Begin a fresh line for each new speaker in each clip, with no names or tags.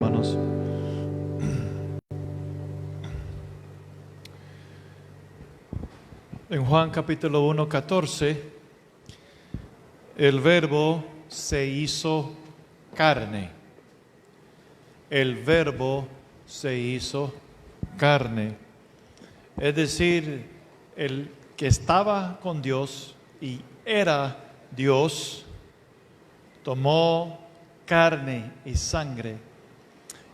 Hermanos, en Juan capítulo 1, 14, el verbo se hizo carne. El verbo se hizo carne. Es decir, el que estaba con Dios y era Dios, tomó carne y sangre.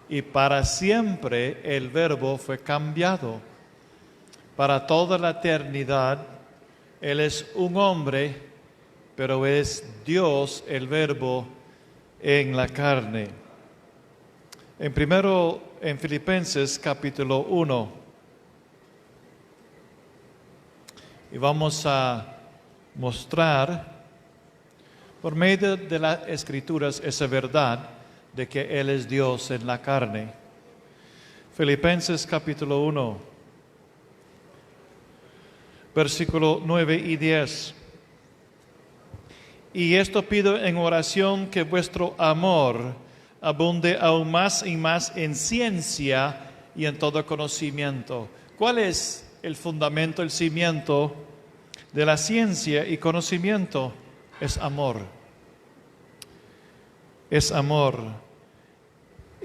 Y para siempre el verbo fue cambiado. Para toda la eternidad, Él es un hombre, pero es Dios el verbo en la carne. En Filipenses capítulo 1. Y vamos a mostrar por medio de las Escrituras esa verdad de que Él es Dios en la carne. Filipenses capítulo 1, versículo 9 y 10. Y esto pido en oración, que vuestro amor abunde aún más y más en ciencia y en todo conocimiento. ¿Cuál es el fundamento, el cimiento de la ciencia y conocimiento? Es amor. Es amor.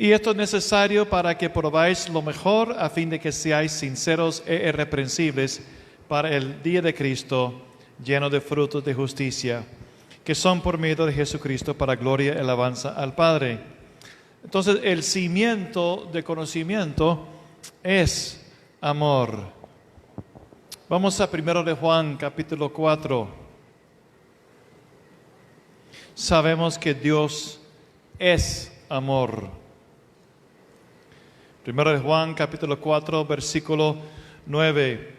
Y esto es necesario para que probáis lo mejor, a fin de que seáis sinceros e irreprensibles para el día de Cristo, lleno de frutos de justicia, que son por medio de Jesucristo para gloria y alabanza al Padre. Entonces, el cimiento de conocimiento es amor. Vamos a 1 de Juan, capítulo 4. Sabemos que Dios es amor. 1 de Juan, capítulo 4, versículo 9.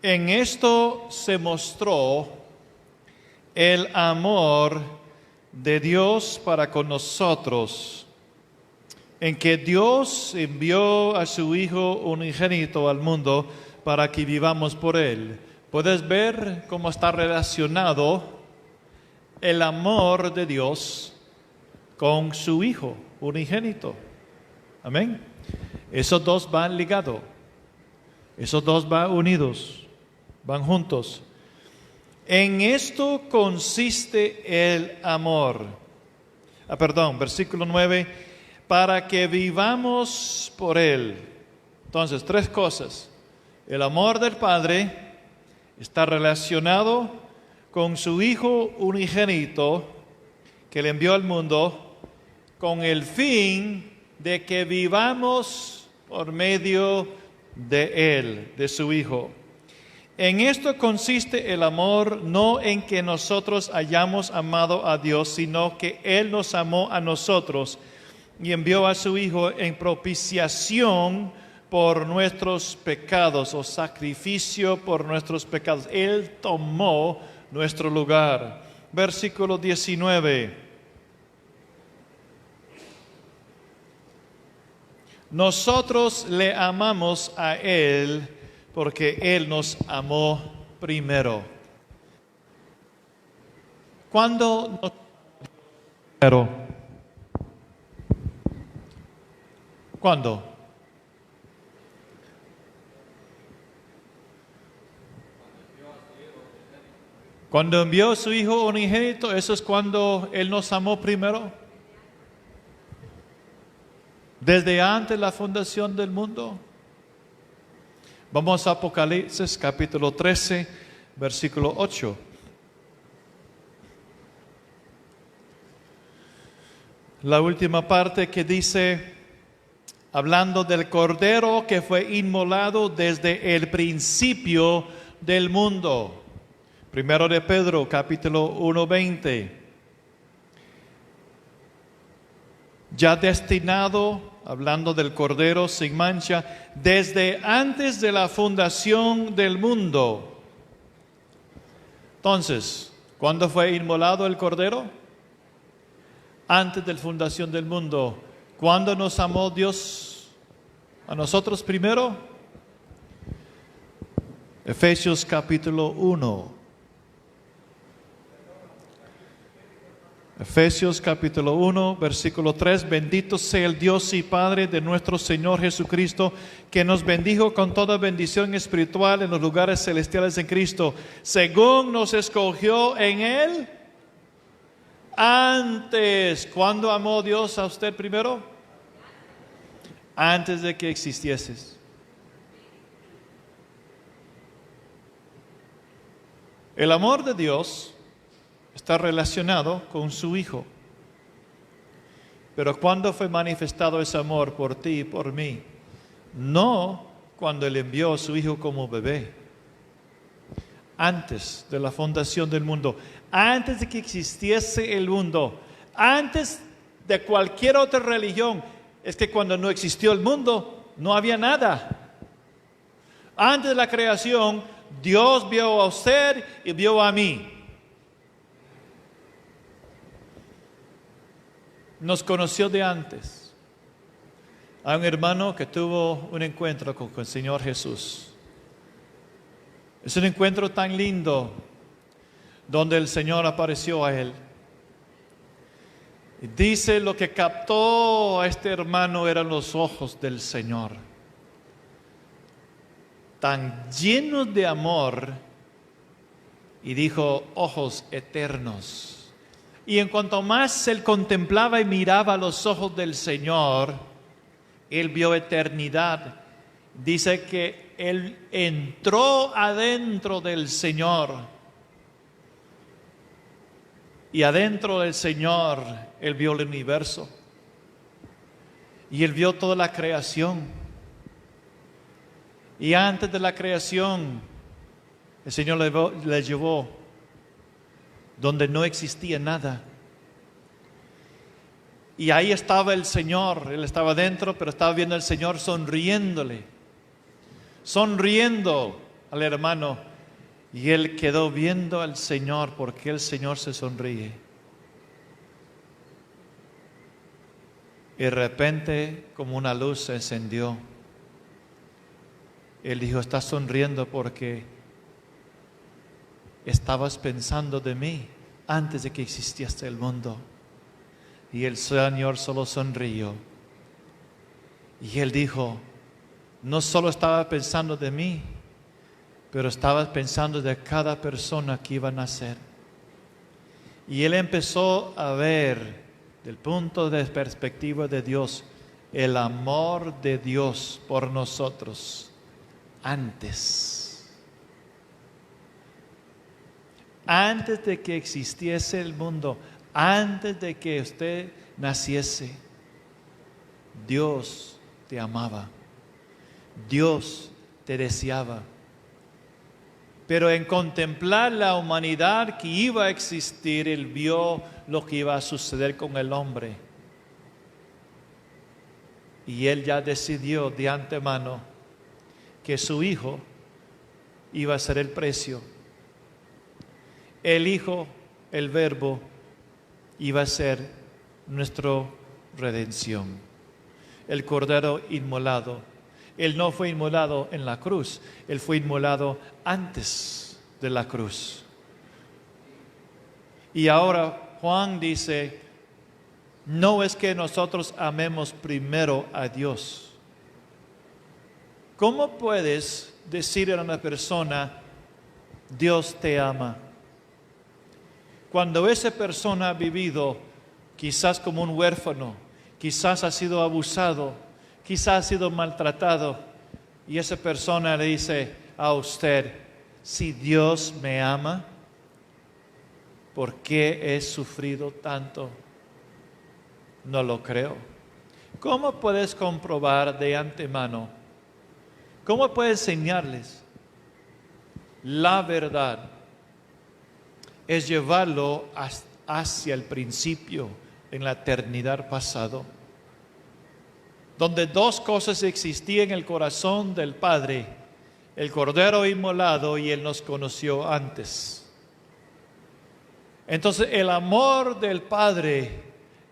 En esto se mostró el amor de Dios para con nosotros, en que Dios envió a su Hijo unigénito al mundo para que vivamos por Él. ¿Puedes ver cómo está relacionado el amor de Dios con su Hijo unigénito? Amén. Esos dos van ligados, esos dos van unidos, van juntos. En esto consiste el amor. Versículo 9, para que vivamos por Él. Entonces, tres cosas. El amor del Padre está relacionado con su Hijo unigénito que le envió al mundo con el fin de que vivamos por medio de Él, de su Hijo. En esto consiste el amor, no en que nosotros hayamos amado a Dios, sino que Él nos amó a nosotros y envió a su Hijo en propiciación por nuestros pecados, o sacrificio por nuestros pecados. Él tomó nuestro lugar. Versículo 19. Nosotros le amamos a Él porque Él nos amó primero. ¿Cuándo nos primero? ¿Cuándo? Cuando envió a su Hijo unigénito, eso es cuando Él nos amó primero. Desde antes de la fundación del mundo. Vamos a Apocalipsis capítulo 13, versículo 8. La última parte que dice, hablando del Cordero que fue inmolado desde el principio del mundo. 1 de Pedro capítulo 1, 20. Ya destinado, hablando del Cordero sin mancha, desde antes de la fundación del mundo. Entonces, ¿cuándo fue inmolado el Cordero? Antes de la fundación del mundo. ¿Cuándo nos amó Dios a nosotros primero? Efesios capítulo 1. Efesios capítulo 1, versículo 3. Bendito sea el Dios y Padre de nuestro Señor Jesucristo, que nos bendijo con toda bendición espiritual en los lugares celestiales en Cristo, según nos escogió en Él antes. ¿Cuándo amó Dios a usted primero? Antes de que existieses. El amor de Dios está relacionado con su Hijo. Pero ¿cuándo fue manifestado ese amor por ti y por mí? No cuando Él envió a su Hijo como bebé. Antes de la fundación del mundo, antes de que existiese el mundo, antes de cualquier otra religión. Es que cuando no existió el mundo, no había nada. Antes de la creación, Dios vio a usted y vio a mí. Nos conoció de antes. Hay un hermano que tuvo un encuentro con el Señor Jesús. Es un encuentro tan lindo donde el Señor apareció a él. Y dice lo que captó a este hermano eran los ojos del Señor. Tan llenos de amor, y dijo ojos eternos. Y en cuanto más él contemplaba y miraba los ojos del Señor, él vio eternidad. Dice que él entró adentro del Señor. Y adentro del Señor, él vio el universo. Y él vio toda la creación. Y antes de la creación, el Señor le llevó donde no existía nada. Y ahí estaba el Señor. Él estaba dentro, pero estaba viendo al Señor sonriéndole. Sonriendo al hermano. Y él quedó viendo al Señor, porque el Señor se sonríe. Y de repente, como una luz se encendió. Él dijo, estás sonriendo porque estabas pensando de mí antes de que existiese el mundo. Y el Señor solo sonrió. Y él dijo, no solo estaba pensando de mí, pero estaba pensando de cada persona que iba a nacer. Y él empezó a ver, del punto de perspectiva de Dios, el amor de Dios por nosotros antes de que existiese el mundo, antes de que usted naciese. Dios te amaba, Dios te deseaba. Pero en contemplar la humanidad que iba a existir, él vio lo que iba a suceder con el hombre. Y él ya decidió de antemano que su Hijo iba a ser el precio. El Hijo, el Verbo, iba a ser nuestra redención. El Cordero inmolado. Él no fue inmolado en la cruz, Él fue inmolado antes de la cruz. Y ahora Juan dice, no es que nosotros amemos primero a Dios. ¿Cómo puedes decirle a una persona, Dios te ama, cuando esa persona ha vivido quizás como un huérfano, quizás ha sido abusado, quizás ha sido maltratado, y esa persona le dice a usted, si Dios me ama, ¿por qué he sufrido tanto? No lo creo. ¿Cómo puedes comprobar de antemano? ¿Cómo puedes enseñarles? La verdad es llevarlo hacia el principio, en la eternidad pasado, donde dos cosas existían en el corazón del Padre, el Cordero inmolado, y Él nos conoció antes. Entonces el amor del Padre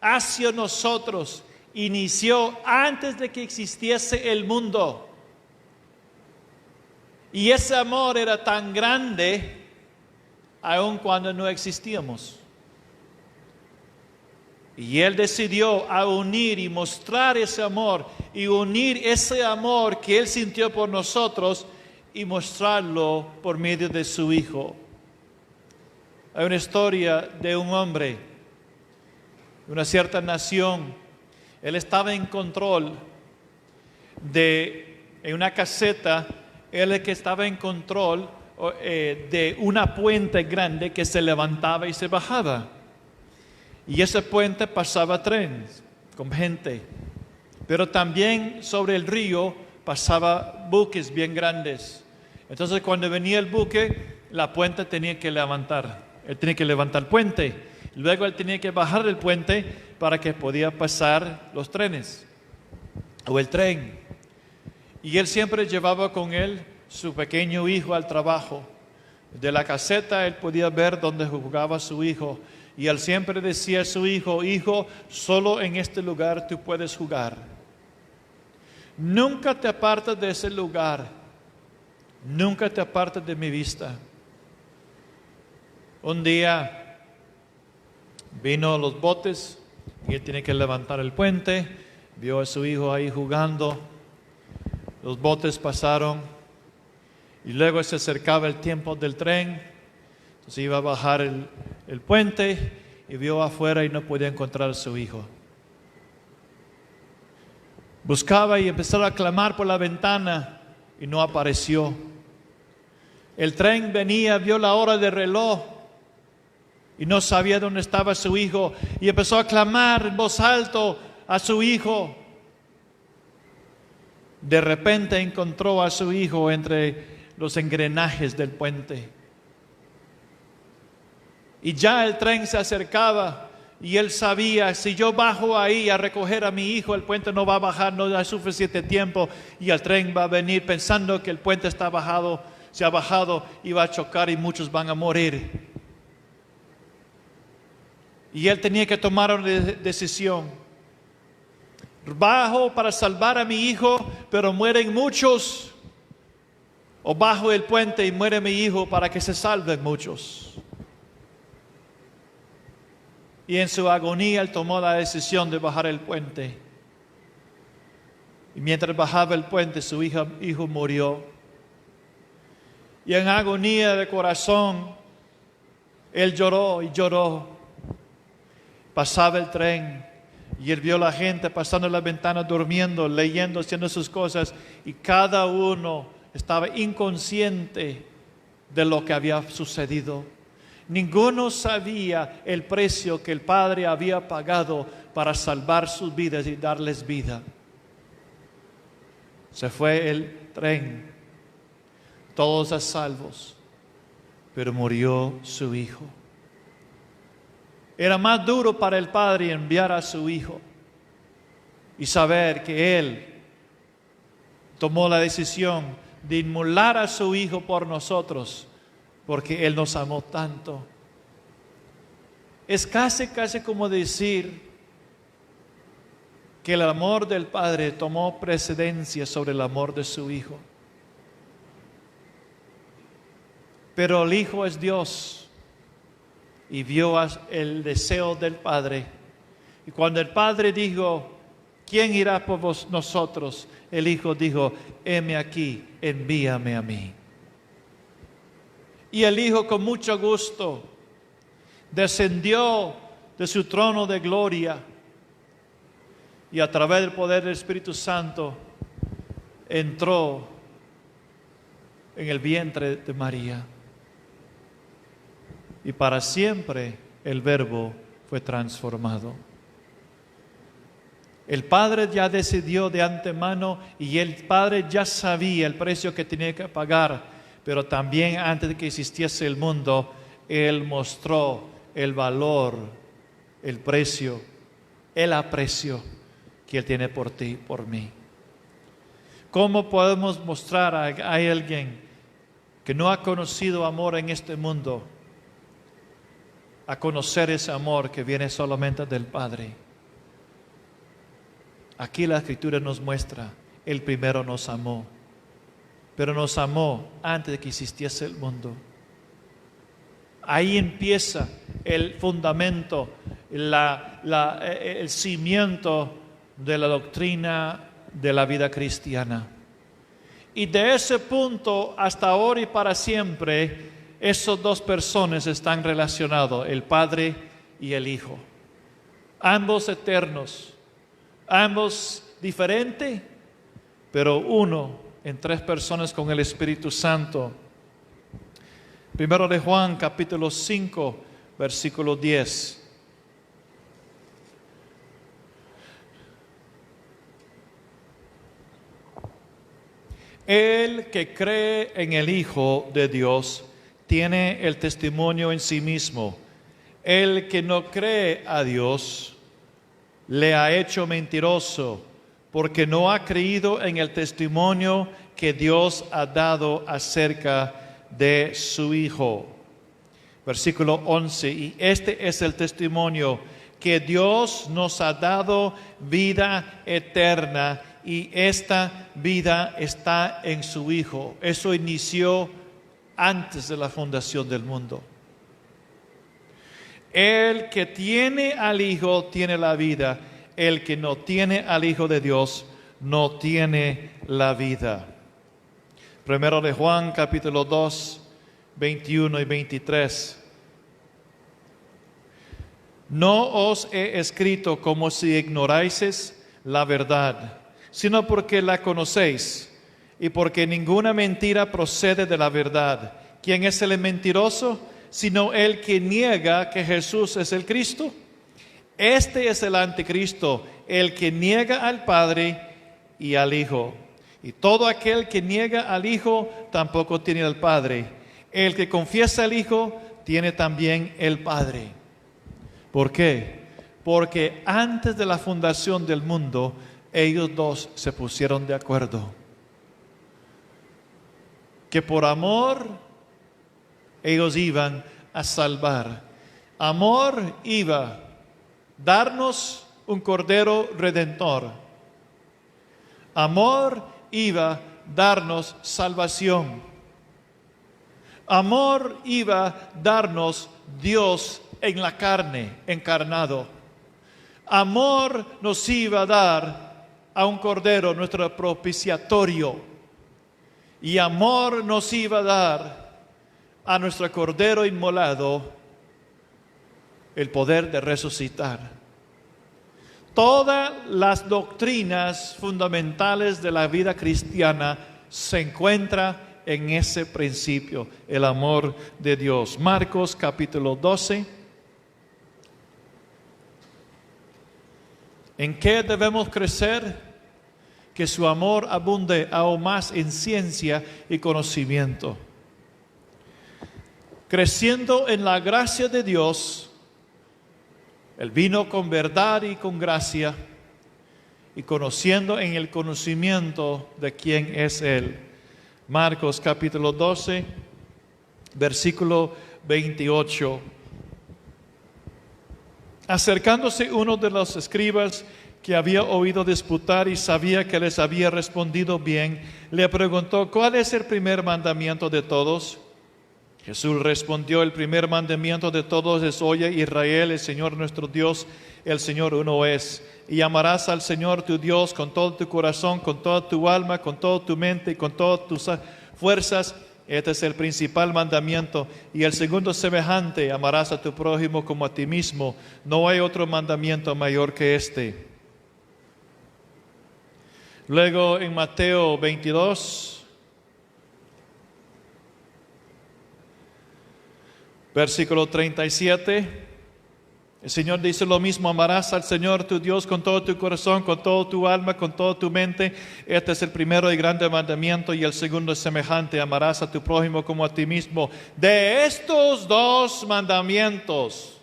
hacia nosotros inició antes de que existiese el mundo. Y ese amor era tan grande aun cuando no existíamos. Y Él decidió a unir y mostrar ese amor, y unir ese amor que Él sintió por nosotros y mostrarlo por medio de su Hijo. Hay una historia de un hombre de una cierta nación. Él estaba en control en una caseta, él el que estaba en control de una puente grande que se levantaba y se bajaba. Y ese puente pasaba trenes con gente, pero también sobre el río pasaba buques bien grandes. Entonces cuando venía el buque, la puente tenía que levantar. Él tenía que levantar el puente. Luego él tenía que bajar el puente para que podía pasar los trenes o el tren. Y él siempre llevaba con él su pequeño hijo al trabajo. De la caseta él podía ver dónde jugaba su hijo. Y él siempre decía a su hijo: hijo, solo en este lugar tú puedes jugar. Nunca te apartes de ese lugar. Nunca te apartes de mi vista. Un día vino los botes y él tiene que levantar el puente. Vio a su hijo ahí jugando. Los botes pasaron y luego se acercaba el tiempo del tren. Entonces iba a bajar el puente y vio afuera y no podía encontrar a su hijo. Buscaba y empezó a clamar por la ventana y no apareció. El tren venía, vio la hora del reloj y no sabía dónde estaba su hijo, y empezó a clamar en voz alta a su hijo. De repente encontró a su hijo entre los engranajes del puente. Y ya el tren se acercaba y él sabía: si yo bajo ahí a recoger a mi hijo, el puente no va a bajar, no da suficiente tiempo y el tren va a venir, pensando que el puente se ha bajado y va a chocar y muchos van a morir. Y él tenía que tomar una decisión: bajo para salvar a mi hijo, pero mueren muchos, o bajo el puente y muere mi hijo para que se salven muchos. Y en su agonía él tomó la decisión de bajar el puente. Y mientras bajaba el puente, su hijo murió. Y en agonía de corazón, él lloró y lloró. Pasaba el tren y él vio a la gente pasando en la ventana, durmiendo, leyendo, haciendo sus cosas, y cada uno estaba inconsciente de lo que había sucedido. Ninguno sabía el precio que el Padre había pagado para salvar sus vidas y darles vida. Se fue el tren, todos a salvos, pero murió su hijo. Era más duro para el Padre enviar a su hijo y saber que Él tomó la decisión de inmolar a su hijo por nosotros, porque Él nos amó tanto. Es casi como decir que el amor del Padre tomó precedencia sobre el amor de su Hijo. Pero el Hijo es Dios y vio el deseo del Padre. Y cuando el Padre dijo: ¿quién irá por nosotros?, el Hijo dijo: heme aquí, envíame a mí. Y el Hijo, con mucho gusto, descendió de su trono de gloria y a través del poder del Espíritu Santo entró en el vientre de María. Y para siempre el Verbo fue transformado. El Padre ya decidió de antemano, y el Padre ya sabía el precio que tenía que pagar, pero también antes de que existiese el mundo, Él mostró el valor, el precio, el aprecio que Él tiene por ti, por mí. ¿Cómo podemos mostrar a alguien que no ha conocido amor en este mundo a conocer ese amor que viene solamente del Padre? Aquí la Escritura nos muestra: Él primero nos amó, pero nos amó antes de que existiese el mundo. Ahí empieza el fundamento, el cimiento de la doctrina de la vida cristiana. Y de ese punto hasta ahora y para siempre, esos dos personas están relacionados, el Padre y el Hijo. Ambos eternos, ambos diferentes, pero uno en tres personas con el Espíritu Santo. Primero de Juan, capítulo 5, versículo 10. El que cree en el Hijo de Dios tiene el testimonio en sí mismo. El que no cree a Dios le ha hecho mentiroso, porque no ha creído en el testimonio que Dios ha dado acerca de su Hijo. Versículo 11, y este es el testimonio, que Dios nos ha dado vida eterna, y esta vida está en su Hijo. Eso inició antes de la fundación del mundo. El que tiene al Hijo tiene la vida. El que no tiene al Hijo de Dios no tiene la vida. Primero de Juan, capítulo 2, 21 y 23. No os he escrito como si ignoraseis la verdad, sino porque la conocéis, y porque ninguna mentira procede de la verdad. ¿Quién es el mentiroso? Sino el que niega que Jesús es el Cristo. Este es el anticristo, el que niega al Padre y al Hijo. Y todo aquel que niega al Hijo tampoco tiene al Padre. El que confiesa al Hijo tiene también el Padre. ¿Por qué? Porque antes de la fundación del mundo, ellos dos se pusieron de acuerdo que por amor ellos iban a salvar. Amor iba a darnos un Cordero Redentor. Amor iba a darnos salvación. Amor iba a darnos Dios en la carne, encarnado. Amor nos iba a dar a un Cordero, nuestro propiciatorio. Y amor nos iba a dar a nuestro Cordero inmolado el poder de resucitar. Todas las doctrinas fundamentales de la vida cristiana se encuentran en ese principio, el amor de Dios. Marcos capítulo 12. ¿En qué debemos crecer? Que su amor abunde aún más en ciencia y conocimiento. Creciendo en la gracia de Dios, Él vino con verdad y con gracia, y conociendo en el conocimiento de quién es Él. Marcos capítulo 12, versículo 28. Acercándose uno de los escribas que había oído disputar y sabía que les había respondido bien, le preguntó: ¿cuál es el primer mandamiento de todos? Jesús respondió: el primer mandamiento de todos es: oye, Israel, el Señor nuestro Dios, el Señor uno es. Y amarás al Señor tu Dios con todo tu corazón, con toda tu alma, con toda tu mente y con todas tus fuerzas. Este es el principal mandamiento. Y el segundo semejante: amarás a tu prójimo como a ti mismo. No hay otro mandamiento mayor que este. Luego en Mateo 22, versículo 37, el Señor dice lo mismo: amarás al Señor tu Dios con todo tu corazón, con toda tu alma, con toda tu mente. Este es el primero y grande mandamiento, y el segundo es semejante: amarás a tu prójimo como a ti mismo. De estos dos mandamientos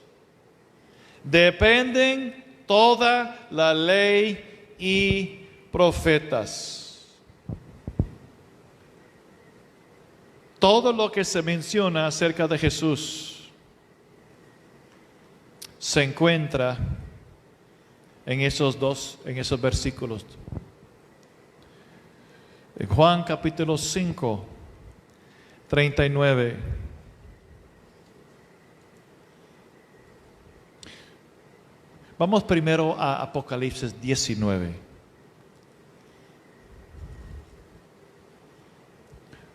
dependen toda la ley y profetas. Todo lo que se menciona acerca de Jesús se encuentra en esos versículos. En Juan capítulo 5, 39. Vamos primero a Apocalipsis 19.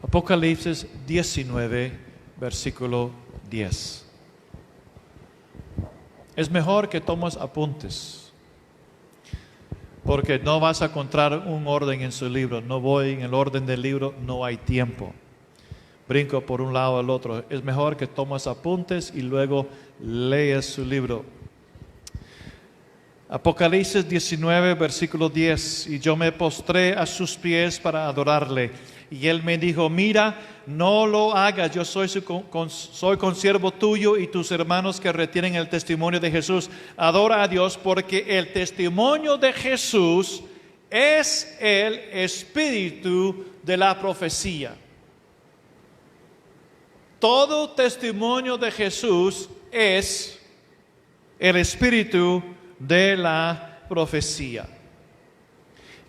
Apocalipsis 19, versículo 10. Es mejor que tomes apuntes, porque no vas a encontrar un orden en su libro. No voy en el orden del libro, no hay tiempo. Brinco por un lado al otro. Es mejor que tomes apuntes y luego leas su libro. Apocalipsis 19, versículo 10. Y yo me postré a sus pies para adorarle. Y él me dijo, mira, no lo hagas, yo soy consiervo tuyo y tus hermanos que retienen el testimonio de Jesús. Adora a Dios, porque el testimonio de Jesús es el espíritu de la profecía. Todo testimonio de Jesús es el espíritu de la profecía.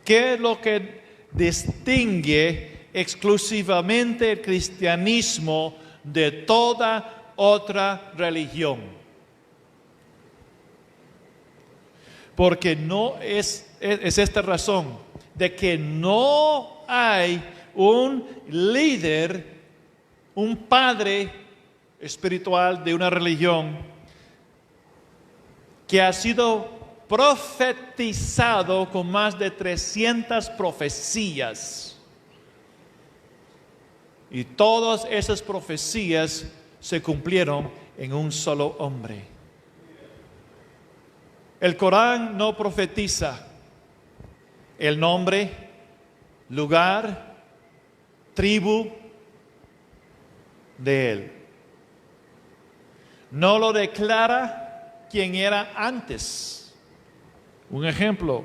¿Qué es lo que distingue exclusivamente el cristianismo de toda otra religión? Porque no es esta razón de que no hay un líder, un padre espiritual de una religión que ha sido profetizado con más de 300 profecías. Y todas esas profecías se cumplieron en un solo hombre. El Corán no profetiza el nombre, lugar, tribu de él. No lo declara quien era antes. Un ejemplo,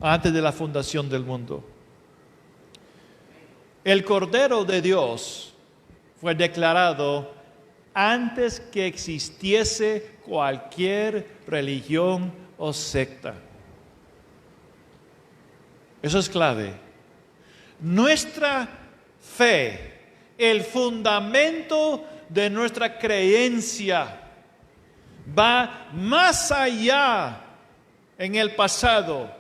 antes de la fundación del mundo. El Cordero de Dios fue declarado antes que existiese cualquier religión o secta. Eso es clave. Nuestra fe, el fundamento de nuestra creencia, va más allá en el pasado,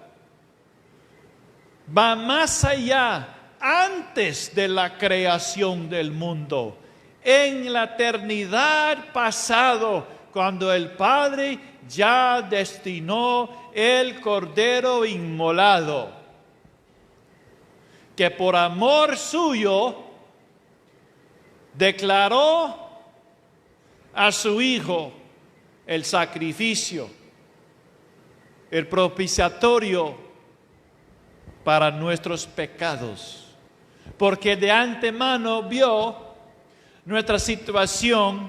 va más allá antes de la creación del mundo, en la eternidad pasado, cuando el Padre ya destinó el Cordero inmolado, que por amor suyo declaró a su Hijo el sacrificio, el propiciatorio para nuestros pecados. Porque de antemano vio nuestra situación,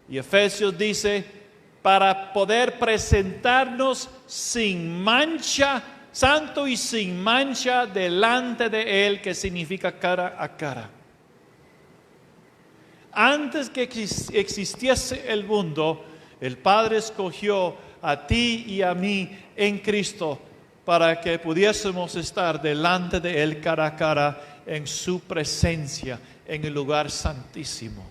y Efesios dice, para poder presentarnos sin mancha, santo y sin mancha delante de Él, que significa cara a cara. Antes que existiese el mundo, el Padre escogió a ti y a mí en Cristo para que pudiésemos estar delante de Él cara a cara, en su presencia, en el lugar santísimo.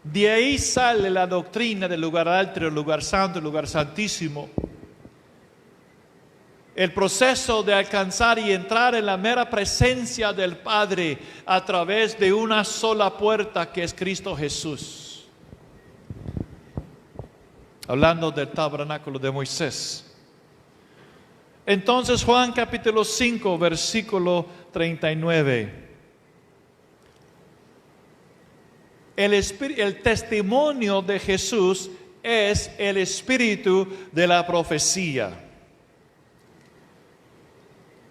De ahí sale la doctrina del lugar alto, el lugar santo, el lugar santísimo. El proceso de alcanzar y entrar en la mera presencia del Padre a través de una sola puerta, que es Cristo Jesús. Hablando del tabernáculo de Moisés. Entonces Juan capítulo 5, versículo 39. El testimonio de Jesús es el espíritu de la profecía.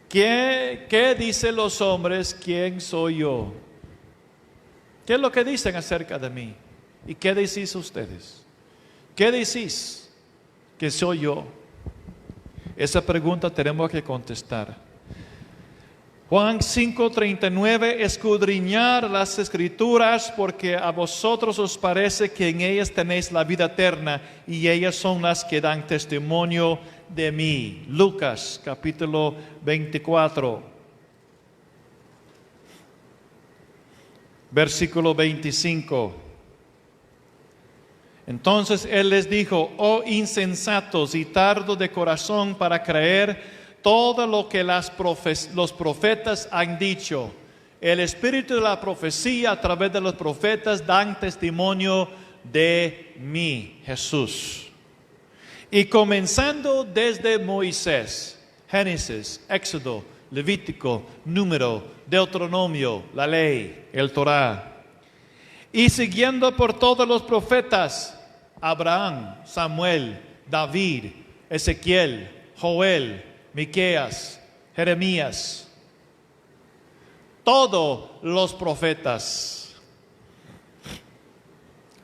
¿Qué dicen los hombres? ¿Quién soy yo? ¿Qué es lo que dicen acerca de mí? ¿Y qué decís ustedes? ¿Qué decís que soy yo? Esa pregunta tenemos que contestar. Juan 5:39, escudriñar las escrituras, porque a vosotros os parece que en ellas tenéis la vida eterna, y ellas son las que dan testimonio de mí. Lucas capítulo 24, versículo 25. Entonces él les dijo: oh insensatos y tardos de corazón para creer todo lo que los profetas han dicho. El espíritu de la profecía a través de los profetas dan testimonio de mí, Jesús. Y comenzando desde Moisés, Génesis, Éxodo, Levítico, Número, Deuteronomio, la ley, el Torá, y siguiendo por todos los profetas, Abraham, Samuel, David, Ezequiel, Joel, Miqueas, Jeremías, todos los profetas,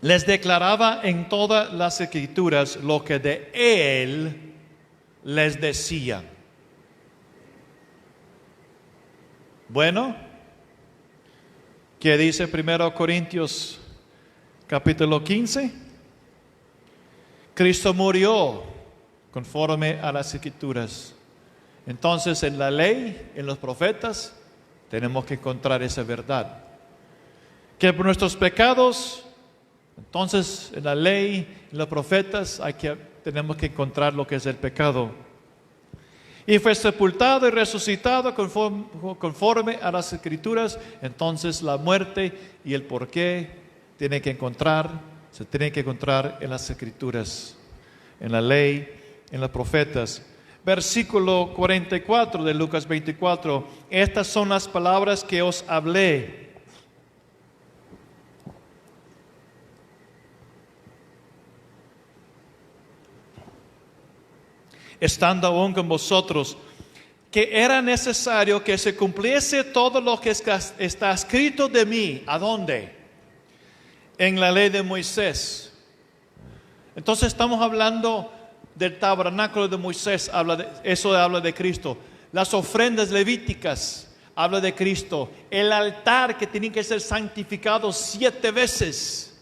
les declaraba en todas las escrituras lo que de él les decía. Bueno, ¿qué dice 1 Corintios capítulo 15? Cristo murió conforme a las escrituras. Entonces en la ley, en los profetas, tenemos que encontrar esa verdad. Que por nuestros pecados, entonces en la ley, en los profetas, tenemos que encontrar lo que es el pecado. Y fue sepultado y resucitado conforme a las escrituras. Entonces la muerte y el porqué se tiene que encontrar en las escrituras, en la ley, en los profetas. Versículo 44 de Lucas 24. Estas son las palabras que os hablé. Estando aún con vosotros, que era necesario que se cumpliese todo lo que está escrito de mí. ¿A dónde? En la ley de Moisés. Entonces estamos hablando del tabernáculo de Moisés, eso habla de Cristo. Las ofrendas levíticas habla de Cristo. El altar que tiene que ser santificado 7 veces,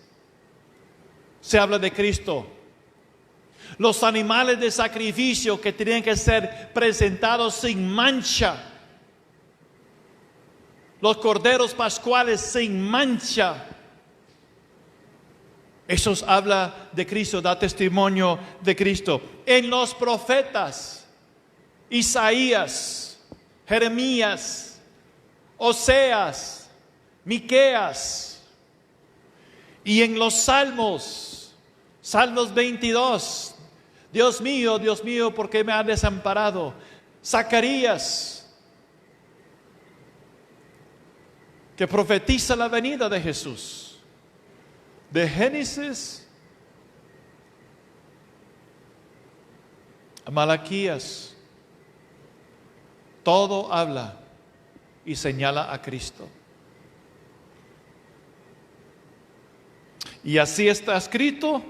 se habla de Cristo. Los animales de sacrificio que tenían que ser presentados sin mancha. Los corderos pascuales sin mancha. Eso habla de Cristo, da testimonio de Cristo. En los profetas, Isaías, Jeremías, Oseas, Miqueas, y en los Salmos, Salmos 22, Dios mío, ¿por qué me has desamparado? Zacarías, que profetiza la venida de Jesús. De Génesis a Malaquías, todo habla y señala a Cristo. Y así está escrito,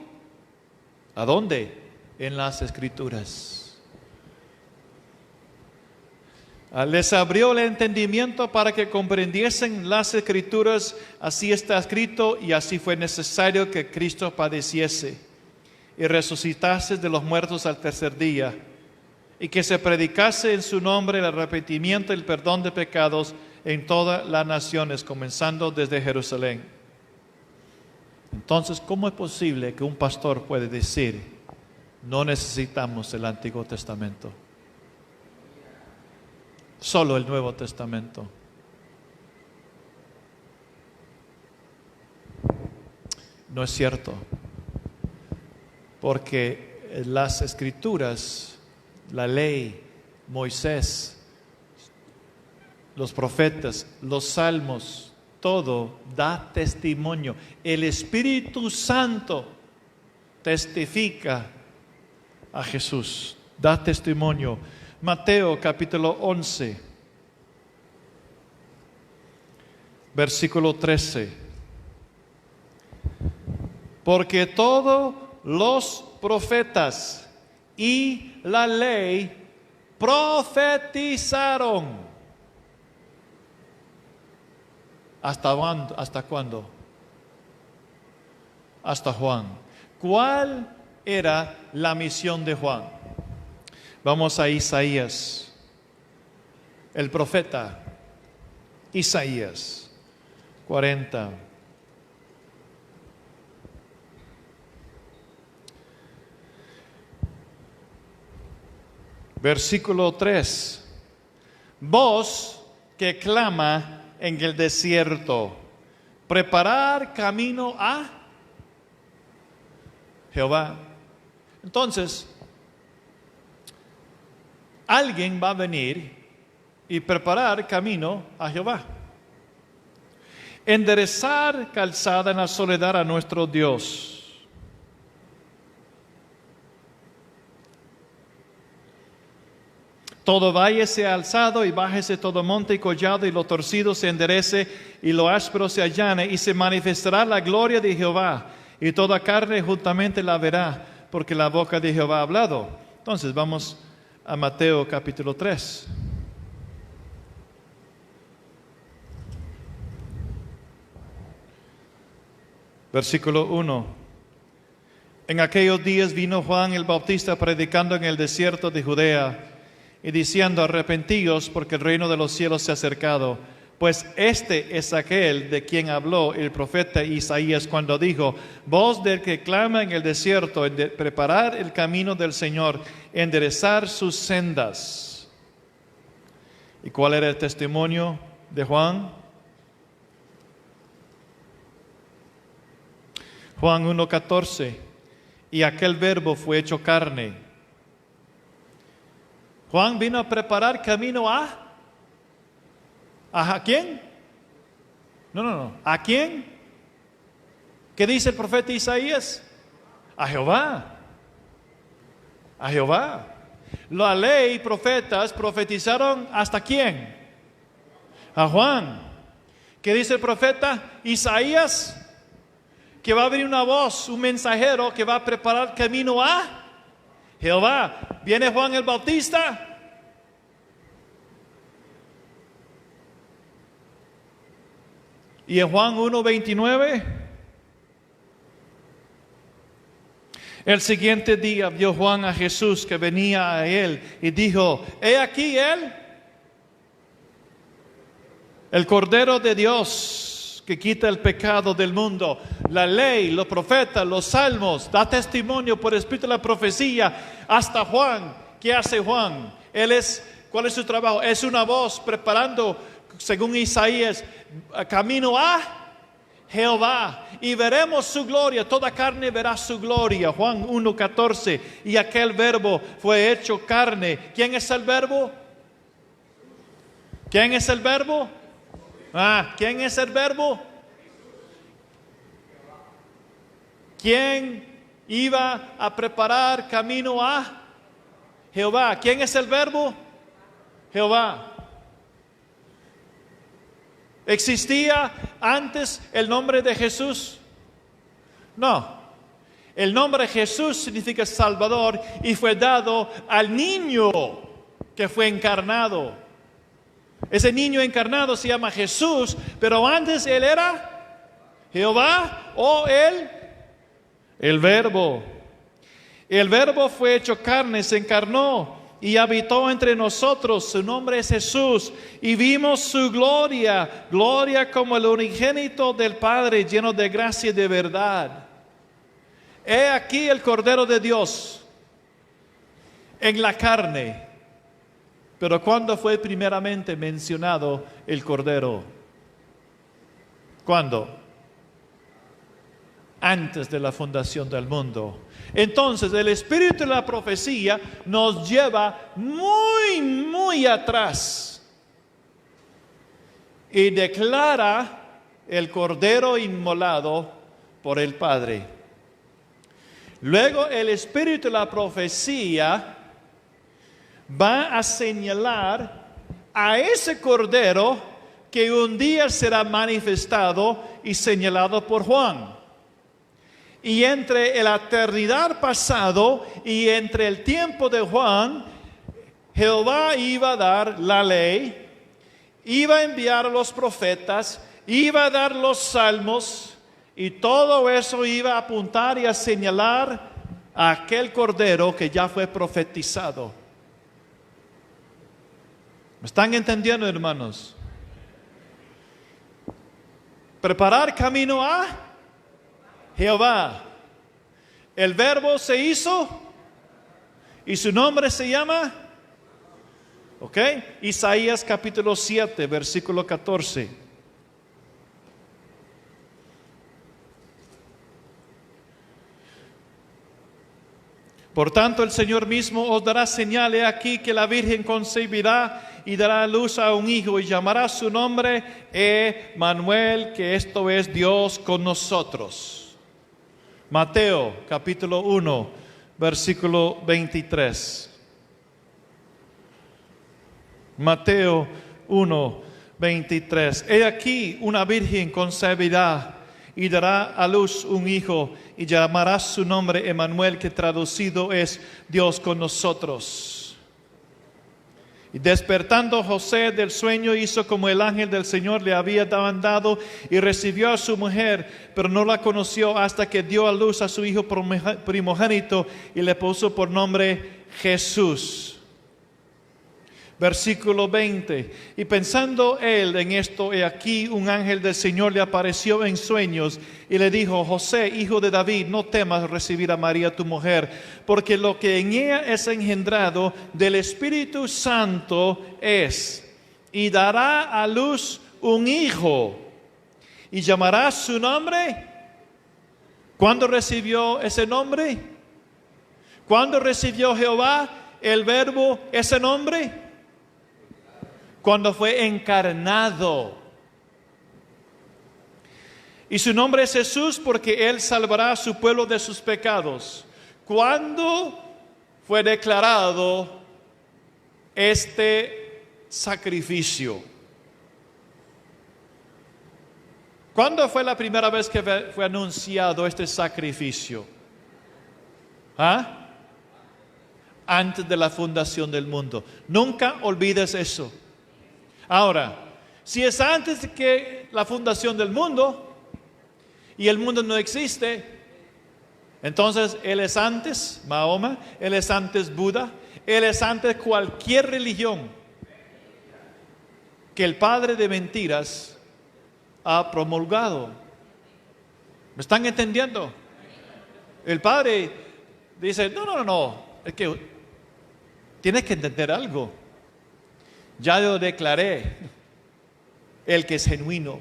¿a dónde? En las Escrituras. Les abrió el entendimiento para que comprendiesen las Escrituras. Así está escrito, y así fue necesario que Cristo padeciese y resucitase de los muertos al tercer día, y que se predicase en su nombre el arrepentimiento y el perdón de pecados en todas las naciones, comenzando desde Jerusalén. Entonces, ¿cómo es posible que un pastor puede decir: no necesitamos el Antiguo Testamento, solo el Nuevo Testamento? No es cierto, porque las Escrituras, la ley, Moisés, los profetas, los salmos, todo da testimonio. El Espíritu Santo testifica a Jesús, da testimonio. Mateo capítulo 11, versículo 13. Porque todos los profetas y la ley profetizaron. ¿Hasta cuándo? Hasta Juan. ¿Cuál era la misión de Juan? Vamos a Isaías, el profeta Isaías 40. Versículo 3. Voz que clama en el desierto, preparar camino a Jehová. Entonces, alguien va a venir y preparar camino a Jehová. Enderezar calzada en la soledad a nuestro Dios. Todo valle sea alzado y bájese todo monte y collado, y lo torcido se enderece y lo áspero se allane, y se manifestará la gloria de Jehová, y toda carne juntamente la verá, porque la boca de Jehová ha hablado. Entonces vamos a Mateo capítulo 3. Versículo 1. En aquellos días vino Juan el Bautista predicando en el desierto de Judea y diciendo: arrepentíos, porque el reino de los cielos se ha acercado. Pues este es aquel de quien habló el profeta Isaías cuando dijo: voz del que clama en el desierto, preparar el camino del Señor, enderezar sus sendas. ¿Y cuál era el testimonio de Juan? Juan 1:14. Y aquel verbo fue hecho carne. Juan vino a preparar camino ¿a quién? No. ¿A quién? ¿Qué dice el profeta Isaías? A Jehová. A Jehová. La ley y profetas profetizaron ¿hasta quién? A Juan. ¿Qué dice el profeta Isaías? Que va a venir una voz, un mensajero que va a preparar camino a Jehová. Viene Juan el Bautista. Y en Juan 1:29, el siguiente día vio Juan a Jesús que venía a él y dijo: he aquí él, el Cordero de Dios que quita el pecado del mundo. La ley, los profetas, los salmos, da testimonio por el espíritu de la profecía hasta Juan. ¿Qué hace Juan? ¿Cuál es su trabajo? Es una voz preparando, según Isaías, camino a Jehová. Y veremos su gloria, toda carne verá su gloria. Juan 1:14. Y aquel verbo fue hecho carne. ¿Quién es el verbo? ¿Quién es el verbo? ¿Quién es el verbo? ¿Quién iba a preparar camino a Jehová? ¿Quién es el verbo? Jehová. ¿Existía antes el nombre de Jesús? No. El nombre Jesús significa Salvador y fue dado al niño que fue encarnado. Ese niño encarnado se llama Jesús, pero antes él era Jehová o el Verbo. El Verbo fue hecho carne, se encarnó y habitó entre nosotros. Su nombre es Jesús. Y vimos su gloria, gloria como el unigénito del Padre, lleno de gracia y de verdad. He aquí el Cordero de Dios en la carne. Pero ¿cuándo fue primeramente mencionado el Cordero? ¿Cuándo? Antes de la fundación del mundo. Entonces el espíritu de la profecía nos lleva muy, muy atrás y declara el Cordero inmolado por el Padre. Luego el espíritu de la profecía va a señalar a ese Cordero que un día será manifestado y señalado por Juan. Y entre la eternidad pasado y entre el tiempo de Juan, Jehová iba a dar la ley, iba a enviar a los profetas, iba a dar los salmos, y todo eso iba a apuntar y a señalar a aquel Cordero que ya fue profetizado. ¿Me están entendiendo, hermanos? Preparar camino a Jehová. El Verbo se hizo y su nombre se llama ¿Ok? Isaías capítulo 7, versículo 14. Por tanto, el Señor mismo os dará señal. He aquí que la Virgen concebirá y dará a luz a un hijo y llamará su nombre Emmanuel, que esto es Dios con nosotros. Mateo capítulo 1, versículo 23. Mateo 1, 23. He aquí una virgen concebirá y dará a luz un hijo y llamará su nombre Emmanuel, que traducido es Dios con nosotros. Y despertando José del sueño, hizo como el ángel del Señor le había mandado y recibió a su mujer, pero no la conoció hasta que dio a luz a su hijo primogénito y le puso por nombre Jesús. Versículo 20. Y pensando él en esto, he aquí un ángel del Señor le apareció en sueños y le dijo: José, hijo de David, no temas recibir a María tu mujer, porque lo que en ella es engendrado del Espíritu Santo es, y dará a luz un hijo, y llamará su nombre. ¿Cuándo recibió ese nombre? ¿Cuándo recibió Jehová el verbo ese nombre? Cuando fue encarnado. Y su nombre es Jesús, porque Él salvará a su pueblo de sus pecados. ¿Cuándo fue declarado este sacrificio? ¿Cuándo fue la primera vez que fue anunciado este sacrificio? ¿Ah? Antes de la fundación del mundo. Nunca olvides eso. Ahora, si es antes de que la fundación del mundo y el mundo no existe, entonces Él es antes Mahoma, Él es antes Buda, Él es antes cualquier religión que el padre de mentiras ha promulgado. ¿Me están entendiendo? El padre dice: no, es que tienes que entender algo. Ya lo declaré, el que es genuino,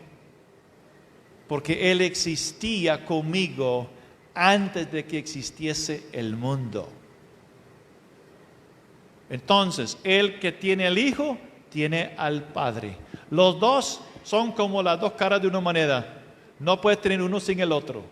porque Él existía conmigo antes de que existiese el mundo. Entonces, el que tiene al Hijo, tiene al Padre. Los dos son como las dos caras de una moneda. No puedes tener uno sin el otro.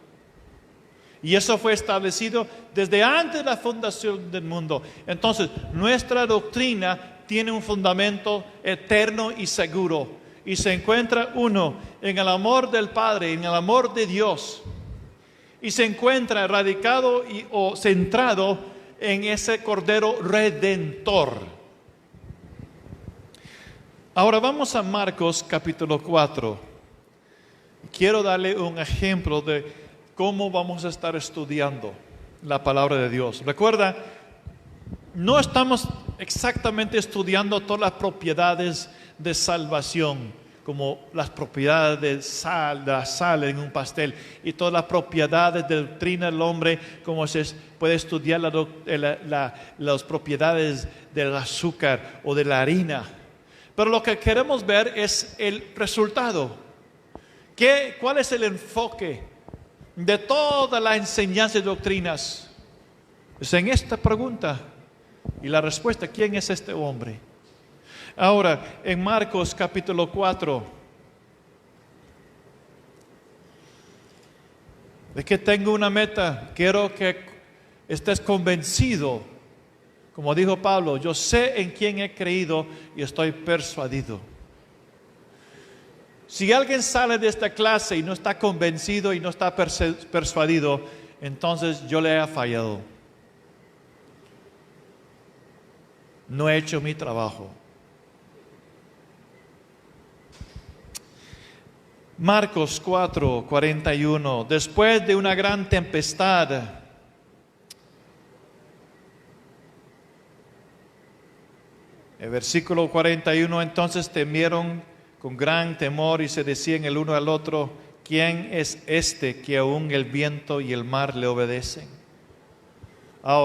Y eso fue establecido desde antes de la fundación del mundo. Entonces, nuestra doctrina tiene un fundamento eterno y seguro. Y se encuentra uno en el amor del Padre, en el amor de Dios. Y se encuentra radicado o centrado en ese Cordero Redentor. Ahora vamos a Marcos capítulo 4. Quiero darle un ejemplo de cómo vamos a estar estudiando la palabra de Dios. Recuerda, no estamos exactamente estudiando todas las propiedades de salvación, como las propiedades de la sal en un pastel, y todas las propiedades de doctrina del hombre, como se puede estudiar las propiedades del azúcar o de la harina. Pero lo que queremos ver es el resultado. ¿Cuál es el enfoque de toda la enseñanza y doctrinas? Es en esta pregunta. Y la respuesta: ¿quién es este hombre? Ahora, en Marcos capítulo 4, es que tengo una meta. Quiero que estés convencido. Como dijo Pablo: yo sé en quién he creído y estoy persuadido. Si alguien sale de esta clase y no está convencido y no está persuadido, entonces yo le he fallado. No he hecho mi trabajo. Marcos 4, 41. Después de una gran tempestad, el versículo 41, entonces temieron con gran temor y se decían el uno al otro: ¿quién es este que aún el viento y el mar le obedecen?